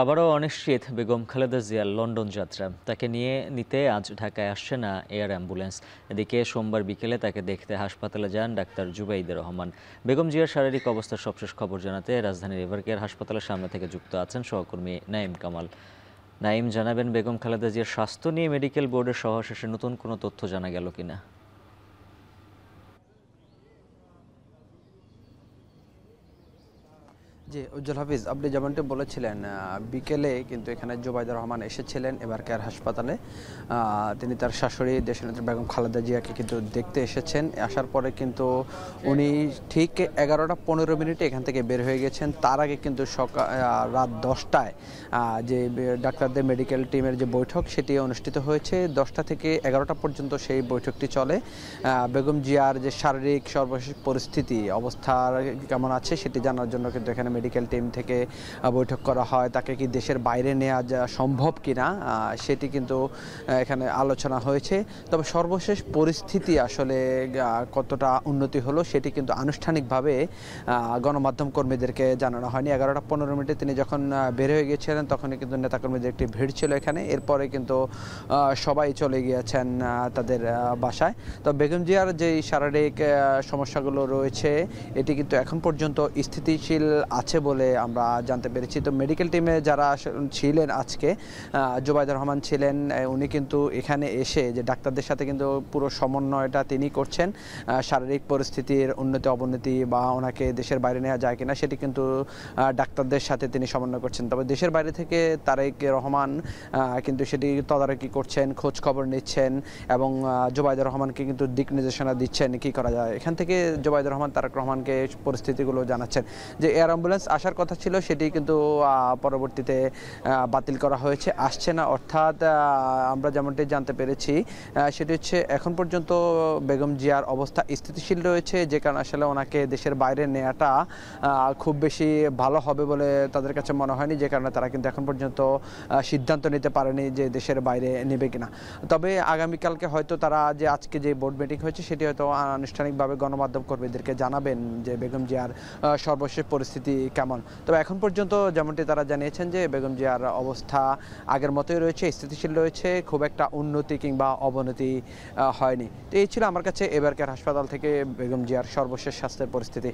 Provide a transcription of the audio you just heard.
আবারও অনিশ্চিত বেগম খালেদা জিয়ার লন্ডন যাত্রা। তাকে নিতে আজ ঢাকায় আসছে না এয়ার অ্যাম্বুলেন্স। এদিকে সোমবার বিকেলে তাকে দেখতে হাসপাতালে যান ডাক্তার জুবাইদুর রহমান। বেগম জিয়ার শারীরিক অবস্থার সবশেষ খবর জানাতে রাজধানীর এভারকেয়ার হাসপাতালের সামনে থেকে যুক্ত আছেন সহকর্মী নাঈম কামাল। নাঈম, জানাবেন বেগম খালেদা জিয়ার স্বাস্থ্য নিয়ে মেডিকেল বোর্ডের সভা শেষে নতুন কোনো তথ্য জানা গেল কিনা? জি, উজ্জ্বল হাফিজ, আপনি যেমনটি বলেছিলেন বিকেলে কিন্তু এখানে জুবাইদুর রহমান এসেছিলেন এবারকার হাসপাতালে। তিনি তার শাশুড়ি দেশনেত্রী বেগম খালেদা জিয়াকে কিন্তু দেখতে এসেছেন। আসার পরে কিন্তু উনি ঠিক 11টা 15 মিনিটে এখান থেকে বের হয়ে গেছেন। তার আগে কিন্তু রাত 10টায় যে ডাক্তারদের মেডিকেল টিমের যে বৈঠক সেটি অনুষ্ঠিত হয়েছে। 10টা থেকে 11টা পর্যন্ত সেই বৈঠকটি চলে। বেগম জিয়ার যে শারীরিক সর্বশেষ পরিস্থিতি, অবস্থা কেমন আছে সেটি জানার জন্য কিন্তু এখানে মেডিকেল টিম থেকে বৈঠক করা হয়। তাকে কি দেশের বাইরে নেওয়া যা সম্ভব কিনা সেটি কিন্তু এখানে আলোচনা হয়েছে। তবে সর্বশেষ পরিস্থিতি আসলে কতটা উন্নতি হলো সেটি কিন্তু আনুষ্ঠানিকভাবে গণমাধ্যম কর্মীদেরকে জানানো হয়নি। 11টা 15 মিনিটে তিনি যখন বের হয়ে গিয়েছিলেন তখনই কিন্তু নেতাকর্মীদের একটি ভিড় ছিল এখানে। এরপরে কিন্তু সবাই চলে গিয়েছেন তাদের বাসায়। তো বেগম জিয়ার যেই শারীরিক সমস্যাগুলো রয়েছে এটি কিন্তু এখন পর্যন্ত স্থিতিশীল আছে বলে আমরা জানতে পেরেছি। তো মেডিকেল টিমে যারা ছিলেন আজকে, জুবাইদুর রহমান ছিলেন, উনি কিন্তু এখানে এসে যে ডাক্তারদের সাথে কিন্তু পুরো সমন্বয়টা তিনি করছেন। শারীরিক পরিস্থিতির উন্নতি অবনতি বা ওনাকে দেশের বাইরে নেওয়া যায় কিনা সেটি কিন্তু ডাক্তারদের সাথে তিনি সমন্বয় করছেন। তবে দেশের বাইরে থেকে তারেক রহমান কিন্তু সেটি তদারকি করছেন, খোঁজ খবর নিচ্ছেন এবং জুবাইদুর রহমানকে কিন্তু দিক নির্দেশনা দিচ্ছেন কি করা যায়। এখান থেকে জুবাইদুর রহমান তারেক রহমানকে পরিস্থিতিগুলো জানাচ্ছেন। যে এয়ার অ্যাম্বুলেন্স আসার কথা ছিল সেটি কিন্তু পরবর্তীতে বাতিল করা হয়েছে, আসছে না। অর্থাৎ আমরা যেমনটি জানতে পেরেছি সেটি হচ্ছে এখন পর্যন্ত বেগম জিয়ার অবস্থা স্থিতিশীল রয়েছে, যে কারণে আসলে ওনাকে দেশের বাইরে নেওয়াটা খুব বেশি ভালো হবে বলে তাদের কাছে মনে হয়নি, যে কারণে তারা কিন্তু এখন পর্যন্ত সিদ্ধান্ত নিতে পারেনি যে দেশের বাইরে নেবে কিনা। তবে আগামীকালকে হয়তো তারা যে আজকে যে বোর্ড মিটিং হয়েছে সেটি হয়তো আনুষ্ঠানিকভাবে গণমাধ্যম কর্মীদেরকে জানাবেন যে বেগম জিয়ার সর্বশেষ পরিস্থিতি কেমন। তবে এখন পর্যন্ত যেমনটি তারা জানিয়েছেন যে বেগম জিয়ার অবস্থা আগের মতোই রয়েছে, স্থিতিশীল রয়েছে, খুব একটা উন্নতি কিংবা অবনতি হয়নি। তো এই ছিল আমার কাছে এবারকার হাসপাতাল থেকে বেগম জিয়ার সর্বশেষ স্বাস্থ্যের পরিস্থিতি।